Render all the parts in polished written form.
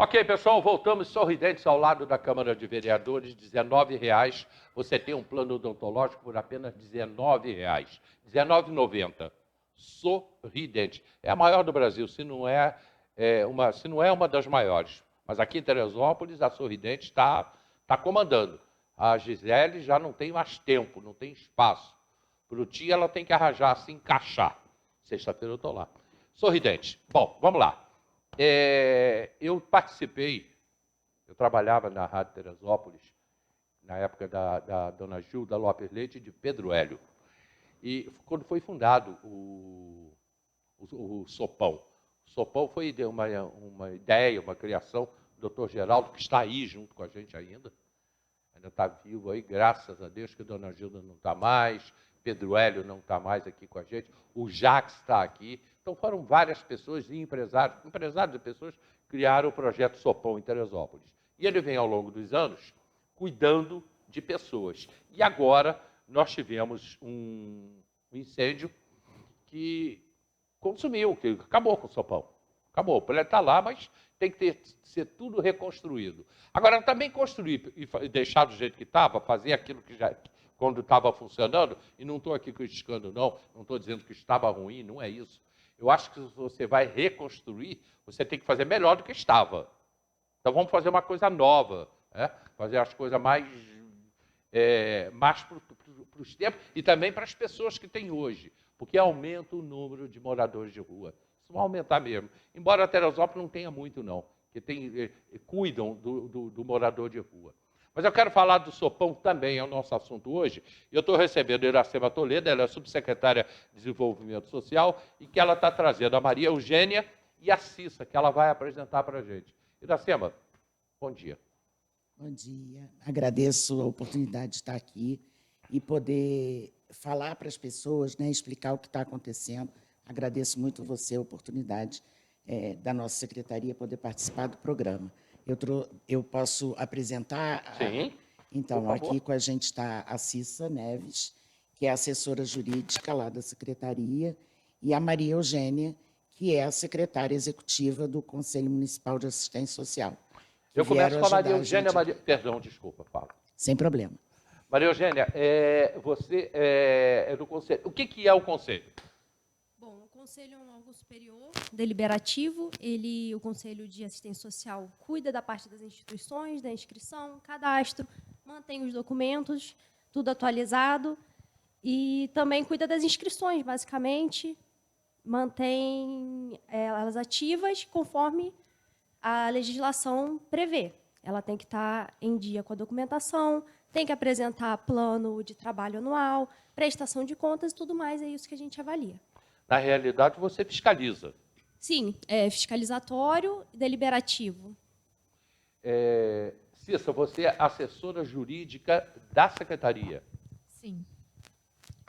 Ok, pessoal, voltamos sorridentes ao lado da Câmara de Vereadores, R$19. Você tem um plano odontológico por apenas R$19, R$19,90. Sorridente. É a maior do Brasil, se não é uma das maiores. Mas aqui em Teresópolis, a Sorridente está comandando. A Gisele já não tem mais tempo, não tem espaço. Para o dia, ela tem que arranjar, se encaixar. Sexta-feira eu estou lá. Sorridente. Bom, vamos lá. Eu trabalhava na Rádio Teresópolis, na época da dona Gilda Lopes Leite e de Pedro Hélio. E quando foi fundado o Sopão. O Sopão foi uma ideia, uma criação do Dr. Geraldo, que está aí junto com a gente ainda está vivo aí, graças a Deus que a dona Gilda não está mais, Pedro Hélio não está mais aqui com a gente, o Jacques está aqui. Então foram várias pessoas e empresários e pessoas que criaram o projeto Sopão em Teresópolis. E ele vem ao longo dos anos cuidando de pessoas. E agora nós tivemos um incêndio que consumiu, que acabou com o Sopão. Acabou, ele está lá, mas tem que ser tudo reconstruído. Agora, também construir e deixar do jeito que estava, fazer aquilo que já, quando estava funcionando, e não estou aqui criticando, não estou dizendo que estava ruim, não é isso. Eu acho que se você vai reconstruir, você tem que fazer melhor do que estava. Então, vamos fazer uma coisa nova, fazer as coisas mais para os tempos e também para as pessoas que tem hoje, porque aumenta o número de moradores de rua. Isso vai aumentar mesmo. Embora a Teresópolis não tenha muito, não, que cuidam do morador de rua. Mas eu quero falar do Sopão também, é o nosso assunto hoje. Eu estou recebendo a Iracema Toledo, ela é subsecretária de Desenvolvimento Social, e que ela está trazendo a Maria Eugênia e a Cissa, que ela vai apresentar para a gente. Iracema, bom dia. Bom dia. Agradeço a oportunidade de estar aqui e poder falar para as pessoas, explicar o que está acontecendo. Agradeço muito você a oportunidade da nossa secretaria poder participar do programa. Eu posso apresentar? Sim. Então, aqui com a gente está a Cissa Neves, que é assessora jurídica lá da secretaria, e a Maria Eugênia, que é a secretária executiva do Conselho Municipal de Assistência Social. Eu começo com a Maria Eugênia. Perdão, desculpa, fala. Sem problema. Maria Eugênia, você é do Conselho. O que é o Conselho? Bom, o Conselho é um órgão superior deliberativo. O Conselho de Assistência Social cuida da parte das instituições, da inscrição, cadastro, mantém os documentos, tudo atualizado, e também cuida das inscrições, basicamente, mantém elas ativas conforme a legislação prevê. Ela tem que estar em dia com a documentação, tem que apresentar plano de trabalho anual, prestação de contas e tudo mais, é isso que a gente avalia. Na realidade, você fiscaliza. Sim, é fiscalizatório e deliberativo. Cissa, você é assessora jurídica da Secretaria. Sim.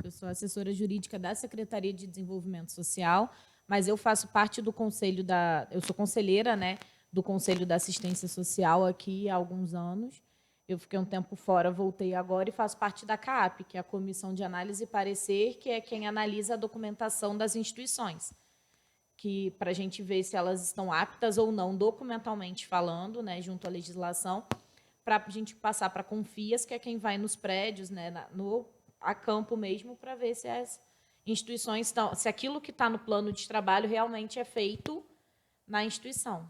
Eu sou assessora jurídica da Secretaria de Desenvolvimento Social, mas eu faço parte do conselho eu sou conselheira, do Conselho da Assistência Social aqui há alguns anos. Eu fiquei um tempo fora, voltei agora e faço parte da CAAP, que é a Comissão de Análise e Parecer, que é quem analisa a documentação das instituições, que para a gente ver se elas estão aptas ou não, documentalmente falando, junto à legislação, para a gente passar para a Confias, que é quem vai nos prédios, a campo mesmo, para ver se as instituições estão, se aquilo que está no plano de trabalho realmente é feito na instituição.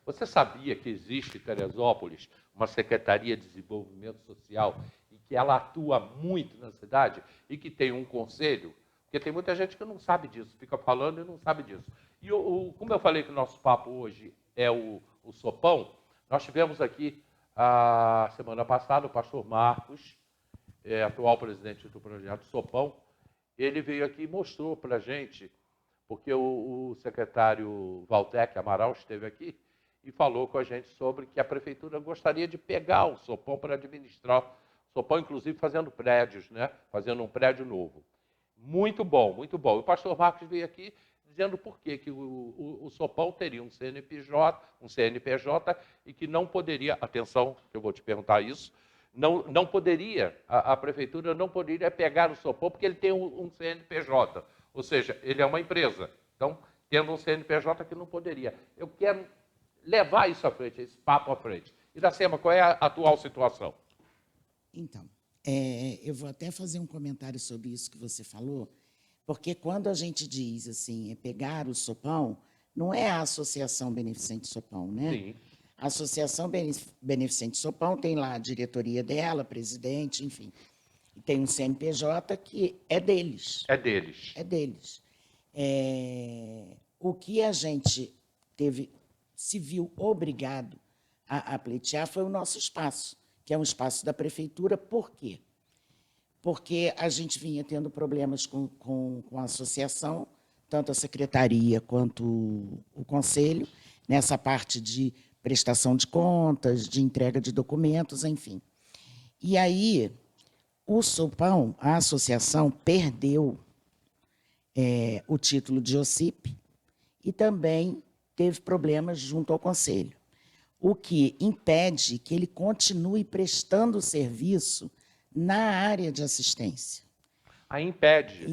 Você sabia que existe em Teresópolis uma Secretaria de Desenvolvimento Social e que ela atua muito na cidade e que tem um conselho? Porque tem muita gente que não sabe disso, fica falando e não sabe disso. E como eu falei que o nosso papo hoje é o Sopão, nós tivemos aqui, a semana passada, o pastor Marcos, atual presidente do projeto Sopão, ele veio aqui e mostrou para a gente, porque o secretário Valdec Amaral esteve aqui, e falou com a gente sobre que a prefeitura gostaria de pegar o Sopão para administrar. O Sopão, inclusive, fazendo prédios, fazendo um prédio novo. Muito bom, muito bom. O pastor Marcos veio aqui dizendo por que o Sopão teria um CNPJ e que não poderia, atenção, que eu vou te perguntar isso, não poderia, a prefeitura não poderia pegar o Sopão porque ele tem um CNPJ, ou seja, ele é uma empresa. Então, tendo um CNPJ que não poderia. Eu quero levar isso à frente, esse papo à frente. Iracema, qual é a atual situação? Então, eu vou até fazer um comentário sobre isso que você falou, porque quando a gente diz assim, pegar o sopão, não é a Associação Beneficente Sopão, né? Sim. A Associação Beneficente Sopão tem lá a diretoria dela, presidente, enfim. E tem um CNPJ que é deles. É deles. É deles. O que a gente se viu obrigado a pleitear foi o nosso espaço, que é um espaço da prefeitura. Por quê? Porque a gente vinha tendo problemas com a associação, tanto a secretaria quanto o conselho, nessa parte de prestação de contas, de entrega de documentos, enfim. E aí, o Sopão, a associação, perdeu o título de OCIP e também teve problemas junto ao conselho, o que impede que ele continue prestando serviço na área de assistência. Aí impede.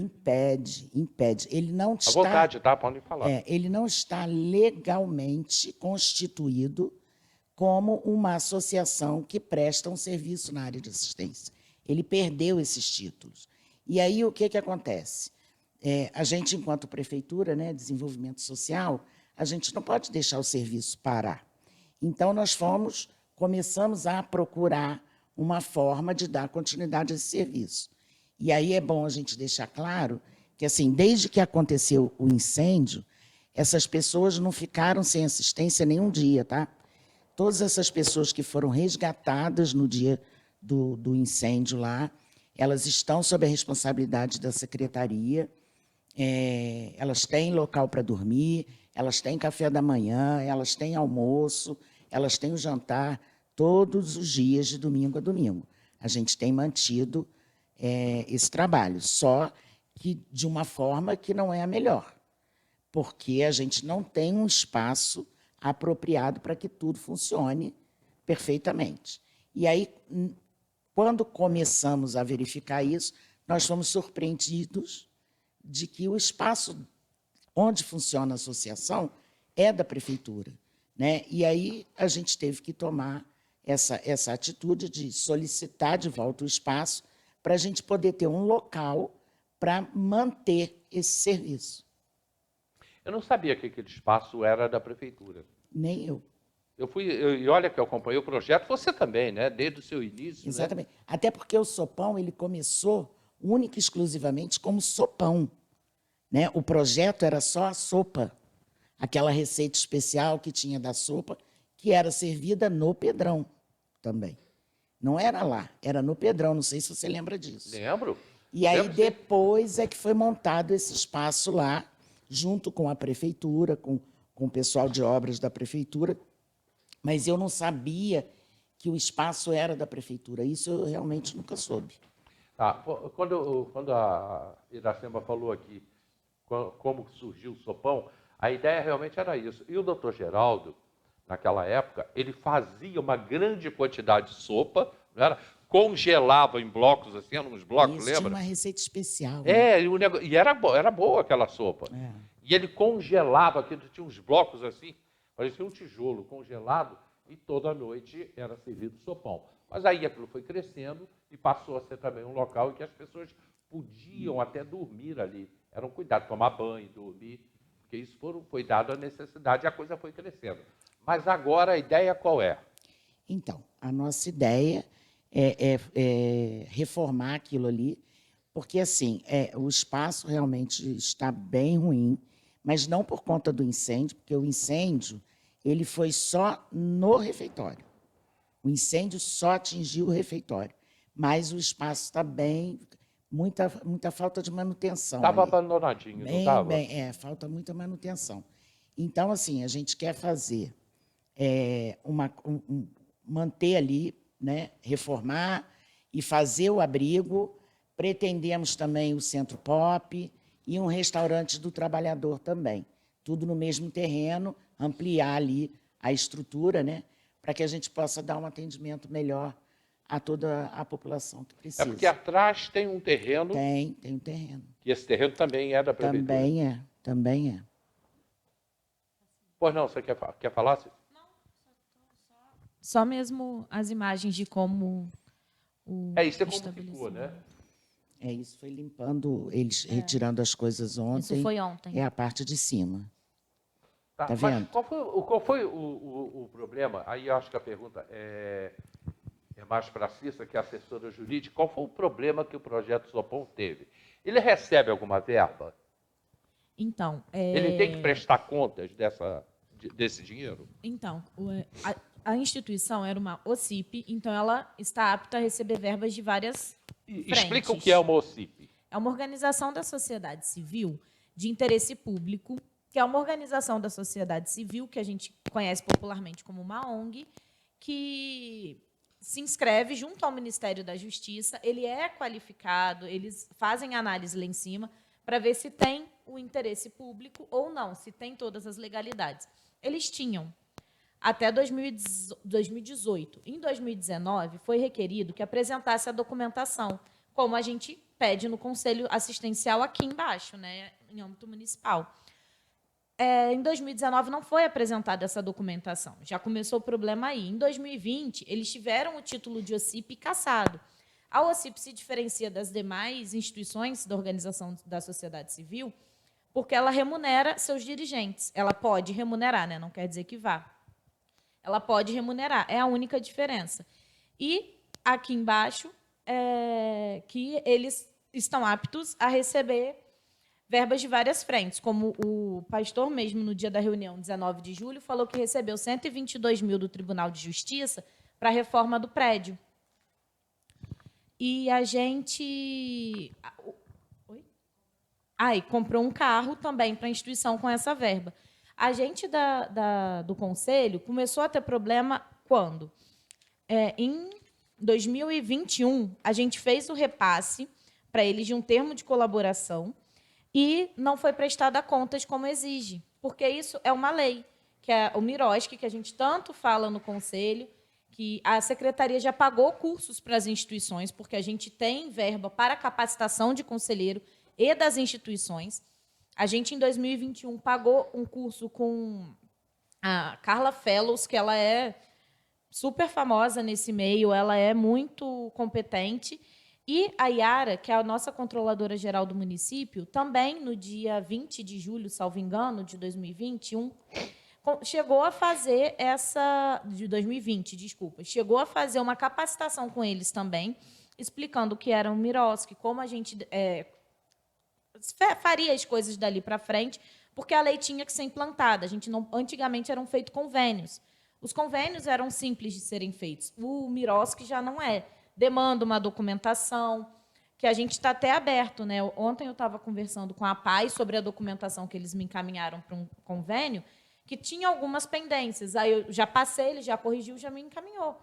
Impede. Ele não está... À vontade, tá? Pode falar. Ele não está legalmente constituído como uma associação que presta um serviço na área de assistência. Ele perdeu esses títulos. E aí, o que acontece? A gente, enquanto prefeitura, né, desenvolvimento social, a gente não pode deixar o serviço parar. Então, nós começamos a procurar uma forma de dar continuidade a esse serviço. E aí é bom a gente deixar claro que, assim, desde que aconteceu o incêndio, essas pessoas não ficaram sem assistência nenhum dia, tá? Todas essas pessoas que foram resgatadas no dia do incêndio lá, elas estão sob a responsabilidade da secretaria, elas têm local para dormir, elas têm café da manhã, elas têm almoço, elas têm o jantar todos os dias, de domingo a domingo. A gente tem mantido esse trabalho, só que de uma forma que não é a melhor, porque a gente não tem um espaço apropriado para que tudo funcione perfeitamente. E aí, quando começamos a verificar isso, nós fomos surpreendidos de que o espaço onde funciona a associação é da prefeitura, né? E aí a gente teve que tomar essa atitude de solicitar de volta o espaço para a gente poder ter um local para manter esse serviço. Eu não sabia que aquele espaço era da prefeitura. Nem eu. E olha que eu acompanhei o projeto, você também, né? Desde o seu início. Exatamente. Né? Até porque o Sopão ele começou única e exclusivamente como sopão, né? O projeto era só a sopa, aquela receita especial que tinha da sopa, que era servida no Pedrão também. Não era lá, era no Pedrão, não sei se você lembra disso. Lembro. E aí Lembro, depois é que foi montado esse espaço lá, junto com a prefeitura, com o pessoal de obras da prefeitura, mas eu não sabia que o espaço era da prefeitura. Isso eu realmente nunca soube. Tá. Quando a Iracema falou aqui como surgiu o Sopão, a ideia realmente era isso. E o doutor Geraldo, naquela época, ele fazia uma grande quantidade de sopa, não era? Congelava em blocos, assim, eram uns blocos, Isso, lembra? tinha uma receita especial. Né? E era boa aquela sopa. E ele congelava, aqui tinha uns blocos assim, parecia um tijolo congelado, e toda noite era servido sopão. Mas aí aquilo foi crescendo e passou a ser também um local em que as pessoas podiam até dormir ali. Era um cuidado, tomar banho, dormir, porque isso foi dado a necessidade e a coisa foi crescendo. Mas agora a ideia qual é? Então, a nossa ideia é reformar aquilo ali, porque assim, o espaço realmente está bem ruim, mas não por conta do incêndio, porque o incêndio ele foi só no refeitório. O incêndio só atingiu o refeitório, mas o espaço está bem, muita falta de manutenção. Estava abandonadinho, não estava? Falta muita manutenção. Então, assim, a gente quer fazer, manter ali, né, reformar e fazer o abrigo. Pretendemos também o Centro Pop e um restaurante do trabalhador também. Tudo no mesmo terreno, ampliar ali a estrutura, né, para que a gente possa dar um atendimento melhor a toda a população que precisa. É porque atrás tem um terreno. Tem um terreno. E esse terreno também é da prefeitura. Também é. Pois não, você quer falar? Não, Só mesmo as imagens de como o Isso é como ficou, estabelecimento. né? Isso foi limpando, eles retirando as coisas ontem. Isso foi ontem. É a parte de cima. Tá Mas vendo? qual foi o problema? Aí eu acho que a pergunta é mais para a Cissa, que é assessora jurídica. Qual foi o problema que o projeto Sopão teve? Ele recebe alguma verba? Então, Ele tem que prestar contas desse dinheiro? Então, a instituição era uma OCIP, então ela está apta a receber verbas de várias Explica o frentes. que é uma OCIP. É uma organização da sociedade civil de interesse público, que é uma organização da sociedade civil, que a gente conhece popularmente como uma ONG, que se inscreve junto ao Ministério da Justiça, ele é qualificado, eles fazem análise lá em cima para ver se tem o interesse público ou não, se tem todas as legalidades. Eles tinham até 2018. Em 2019, foi requerido que apresentasse a documentação, como a gente pede no Conselho Assistencial aqui embaixo, né, em âmbito municipal. Em 2019, não foi apresentada essa documentação. Já começou o problema aí. Em 2020, eles tiveram o título de OCIP cassado. A OCIP se diferencia das demais instituições da organização da sociedade civil porque ela remunera seus dirigentes. Ela pode remunerar, né? Não quer dizer que vá. Ela pode remunerar, é a única diferença. E aqui embaixo, que eles estão aptos a receber verbas de várias frentes, como o pastor mesmo, no dia da reunião, 19 de julho, falou que recebeu 122 mil do Tribunal de Justiça para a reforma do prédio. E a gente... e comprou um carro também para a instituição com essa verba. A gente do Conselho começou a ter problema quando? Em 2021, a gente fez o repasse para eles de um termo de colaboração e não foi prestada contas como exige, porque isso é uma lei, que é o Miroski, que a gente tanto fala no Conselho, que a Secretaria já pagou cursos para as instituições, porque a gente tem verba para capacitação de conselheiro e das instituições. A gente, em 2021, pagou um curso com a Carla Fellows, que ela é super famosa nesse meio, ela é muito competente. E a Yara, que é a nossa controladora geral do município, também no dia 20 de julho, salvo engano, de 2021, chegou a fazer de 2020, desculpa, chegou a fazer uma capacitação com eles também, explicando o que era um Miroski, como a gente faria as coisas dali para frente, porque a lei tinha que ser implantada. Antigamente eram feitos convênios. Os convênios eram simples de serem feitos. O Miroski já não é. Demanda uma documentação, que a gente está até aberto, né? Ontem eu estava conversando com a PAI sobre a documentação que eles me encaminharam para um convênio, que tinha algumas pendências. Aí eu já passei, ele já corrigiu, já me encaminhou.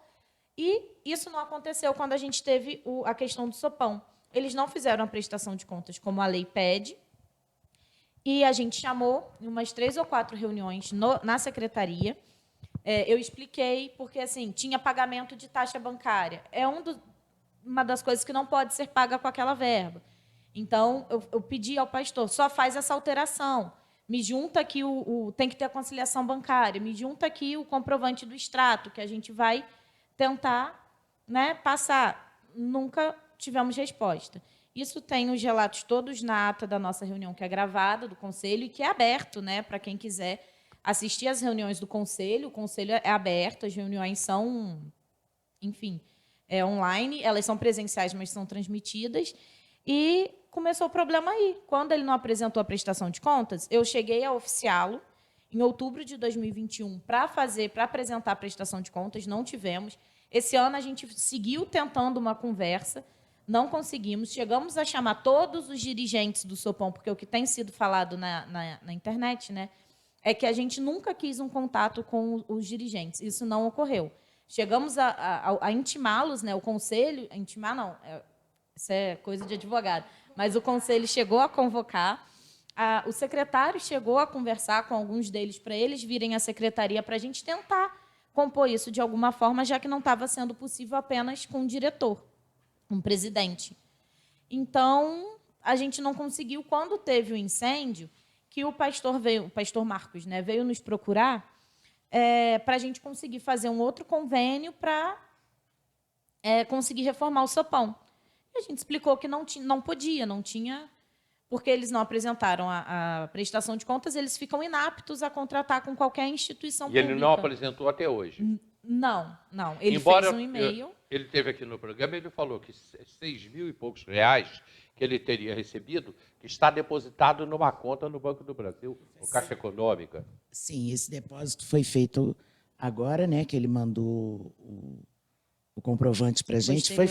E isso não aconteceu quando a gente teve a questão do sopão. Eles não fizeram a prestação de contas como a lei pede, e a gente chamou em umas 3 ou 4 reuniões na secretaria. Eu expliquei, porque assim, tinha pagamento de taxa bancária. É uma das coisas que não pode ser paga com aquela verba. Então, eu pedi ao pastor, só faz essa alteração. Me junta aqui, tem que ter a conciliação bancária, me junta aqui o comprovante do extrato, que a gente vai tentar, né, passar. Nunca tivemos resposta. Isso tem os relatos todos na ata da nossa reunião, que é gravada, do Conselho, e que é aberto, né, para quem quiser assistir às reuniões do Conselho. O Conselho é aberto, as reuniões são, enfim, online, elas são presenciais, mas são transmitidas. E começou o problema aí. Quando ele não apresentou a prestação de contas, eu cheguei a oficiá-lo em outubro de 2021 para apresentar a prestação de contas, não tivemos. Esse ano a gente seguiu tentando uma conversa, não conseguimos. Chegamos a chamar todos os dirigentes do Sopão, porque o que tem sido falado na internet, né, é que a gente nunca quis um contato com os dirigentes. Isso não ocorreu. Chegamos a intimá-los, né, o Conselho... Intimar, não, isso é coisa de advogado. Mas o Conselho chegou a convocar, o secretário chegou a conversar com alguns deles para eles virem à secretaria para a gente tentar compor isso de alguma forma, já que não estava sendo possível apenas com um diretor, um presidente. Então, a gente não conseguiu. Quando teve o incêndio, que o pastor Marcos, né, veio nos procurar, para a gente conseguir fazer um outro convênio para conseguir reformar o Sopão. E a gente explicou que não podia, não tinha, porque eles não apresentaram a prestação de contas, eles ficam inaptos a contratar com qualquer instituição E pública. ele não apresentou até hoje. Não. Ele Embora fez um e-mail. ele esteve aqui no programa, ele falou que 6.000 e poucos reais que ele teria recebido, que está depositado numa conta no Banco do Brasil, no Caixa Econômica. Sim, esse depósito foi feito agora, né, que ele mandou o comprovante para a gente. Foi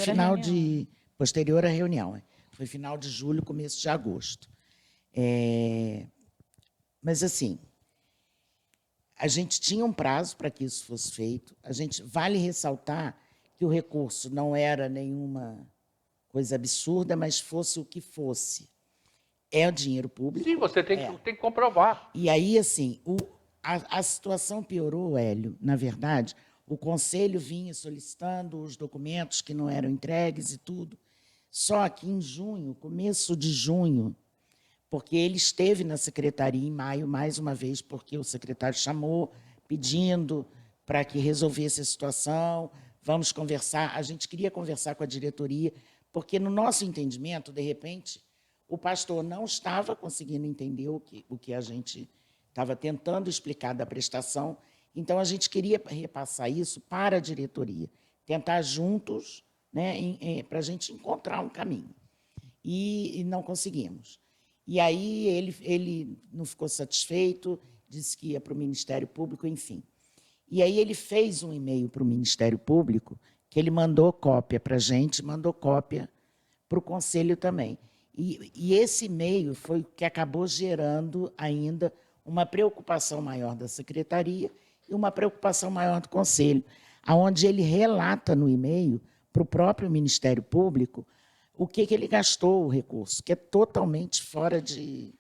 posterior à reunião. Foi final de julho, começo de agosto. Mas, assim, a gente tinha um prazo para que isso fosse feito. Vale ressaltar que o recurso não era nenhuma coisa absurda, mas fosse o que fosse. É o dinheiro público. Sim, você tem que comprovar. E aí, assim, a situação piorou, Hélio. Na verdade, o Conselho vinha solicitando os documentos que não eram entregues e tudo. Só que em junho, começo de junho, porque ele esteve na secretaria em maio, mais uma vez, porque o secretário chamou, pedindo para que resolvesse a situação, vamos conversar. A gente queria conversar com a diretoria, porque, no nosso entendimento, de repente, o pastor não estava conseguindo entender o que a gente estava tentando explicar da prestação, então a gente queria repassar isso para a diretoria, tentar juntos, né, para a gente encontrar um caminho. E não conseguimos. E aí ele não ficou satisfeito, disse que ia para o Ministério Público, enfim. E aí ele fez um e-mail para o Ministério Público, que ele mandou cópia para a gente, mandou cópia para o Conselho também. E esse e-mail foi o que acabou gerando ainda uma preocupação maior da Secretaria e uma preocupação maior do Conselho, onde ele relata no e-mail para o próprio Ministério Público o que ele gastou o recurso, que é totalmente fora de...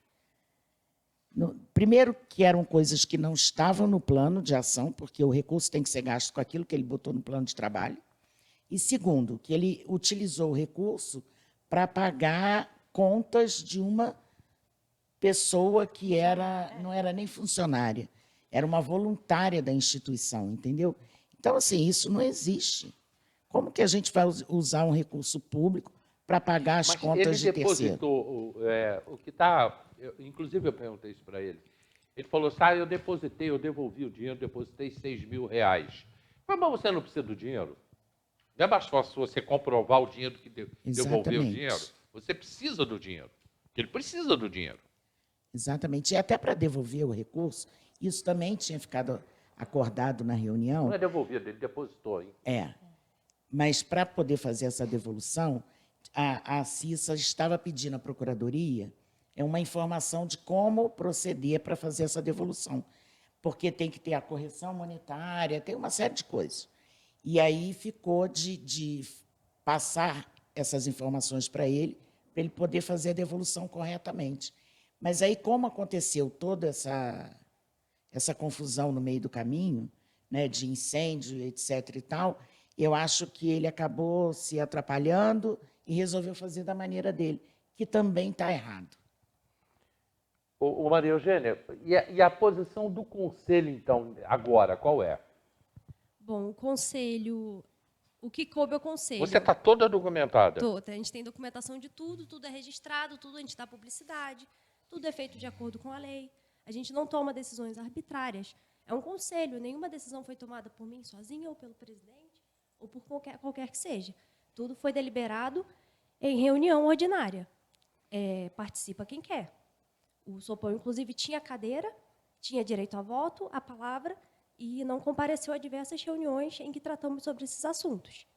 Primeiro, que eram coisas que não estavam no plano de ação, porque o recurso tem que ser gasto com aquilo que ele botou no plano de trabalho. E segundo, que ele utilizou o recurso para pagar contas de uma pessoa que não era nem funcionária, era uma voluntária da instituição, entendeu? Então, assim, isso não existe. Como que a gente vai usar um recurso público para pagar as contas de terceiro? Ele depositou o que está... Inclusive, eu perguntei isso para ele. Ele falou assim, eu devolvi o dinheiro, depositei 6.000 reais. Mas você não precisa do dinheiro? Não é mais fácil você comprovar o dinheiro que devolveu o dinheiro? Você precisa do dinheiro. Ele precisa do dinheiro. Exatamente. E até para devolver o recurso, isso também tinha ficado acordado na reunião. Não é devolvido, ele depositou, hein? Mas para poder fazer essa devolução, a CISA estava pedindo à Procuradoria uma informação de como proceder para fazer essa devolução, porque tem que ter a correção monetária, tem uma série de coisas. E aí ficou de passar essas informações para ele poder fazer a devolução corretamente. Mas aí, como aconteceu toda essa confusão no meio do caminho, né, de incêndio, etc. e tal, eu acho que ele acabou se atrapalhando e resolveu fazer da maneira dele, que também está errado. Ô, Maria Eugênia, e a posição do Conselho, então, agora, qual é? Bom, o Conselho... O que coube ao Conselho? Você está toda documentada? Toda. A gente tem documentação de tudo, tudo é registrado, tudo a gente dá publicidade, tudo é feito de acordo com a lei. A gente não toma decisões arbitrárias. É um conselho, nenhuma decisão foi tomada por mim sozinha ou pelo presidente, ou por qualquer que seja. Tudo foi deliberado em reunião ordinária. Participa quem quer. O Sopão, inclusive, tinha cadeira, tinha direito a voto, a palavra, e não compareceu a diversas reuniões em que tratamos sobre esses assuntos.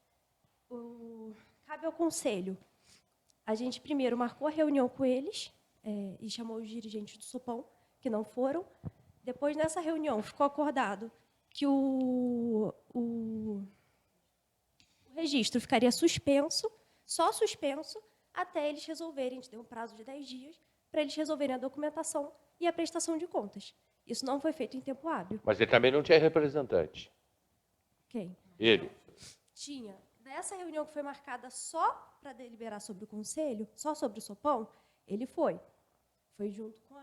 Cabe ao Conselho. A gente, primeiro, marcou a reunião com eles e chamou os dirigentes do Sopão, que não foram. Depois, nessa reunião, ficou acordado que o registro ficaria suspenso, só suspenso, até eles resolverem. A gente deu um prazo de 10 dias para eles resolverem a documentação e a prestação de contas. Isso não foi feito em tempo hábil. Mas ele também não tinha representante. Quem? Ele. Tinha. Nessa reunião que foi marcada só para deliberar sobre o Conselho, só sobre o Sopão, ele foi. Foi junto com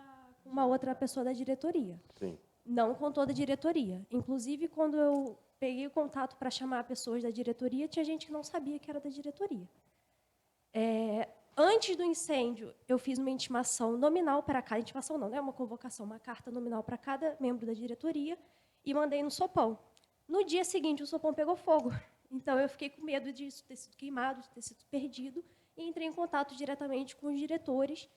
uma outra pessoa da diretoria. Sim. Não com toda a diretoria. Inclusive, quando eu peguei o contato para chamar pessoas da diretoria, tinha gente que não sabia que era da diretoria. Antes do incêndio, eu fiz uma intimação nominal para cada, intimação não, é uma convocação, uma carta nominal para cada membro da diretoria e mandei no sopão. No dia seguinte, o sopão pegou fogo. Então, eu fiquei com medo disso ter sido queimado, de ter sido perdido, e entrei em contato diretamente com os diretores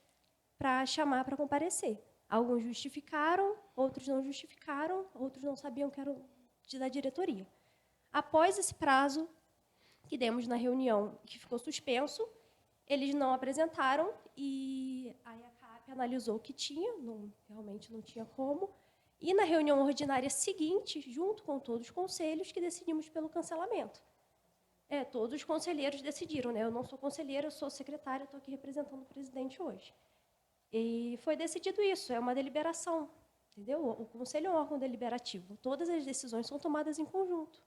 para chamar para comparecer. Alguns justificaram, outros não justificaram, outros não sabiam que era da diretoria. Após esse prazo que demos na reunião, que ficou suspenso, eles não apresentaram e aí a CAP analisou o que tinha, realmente não tinha como, e na reunião ordinária seguinte, junto com todos os conselhos, que decidimos pelo cancelamento. Todos os conselheiros decidiram, né? Eu não sou conselheira, eu sou secretária, estou aqui representando o presidente hoje. E foi decidido isso, é uma deliberação, entendeu? O conselho é um órgão deliberativo, todas as decisões são tomadas em conjunto.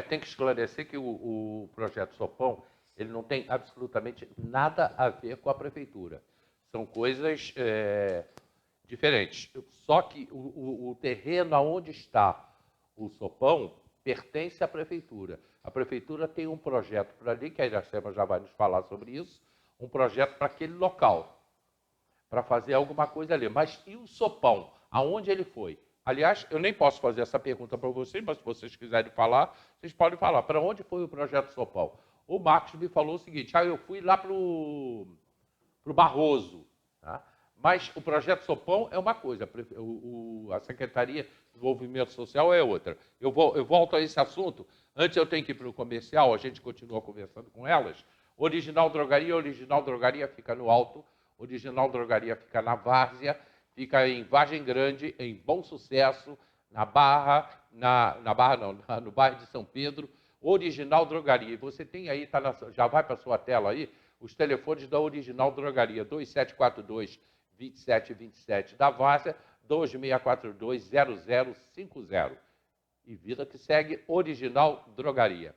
Tem que esclarecer que o projeto Sopão, ele não tem absolutamente nada a ver com a prefeitura. São coisas diferentes. Só que o terreno onde está o Sopão pertence à prefeitura. A prefeitura tem um projeto para ali, que a Iracema já vai nos falar sobre isso, um projeto para aquele local, para fazer alguma coisa ali. Mas e o Sopão? Aonde ele foi? Aliás, eu nem posso fazer essa pergunta para vocês, mas se vocês quiserem falar, vocês podem falar. Para onde foi o projeto Sopão? O Marcos me falou o seguinte, eu fui lá para o Barroso, tá? Mas o projeto Sopão é uma coisa, a Secretaria de Desenvolvimento Social é outra. Eu volto a esse assunto, antes eu tenho que ir para o comercial, a gente continua conversando com elas. Original Drogaria fica no Alto, Original Drogaria fica na Várzea, fica em Vargem Grande, em Bom Sucesso, na Barra, no bairro de São Pedro, Original Drogaria. E você tem aí, já vai para a sua tela aí, os telefones da Original Drogaria, 2742-2727 da Várzea, 2642-0050. E vida que segue, Original Drogaria.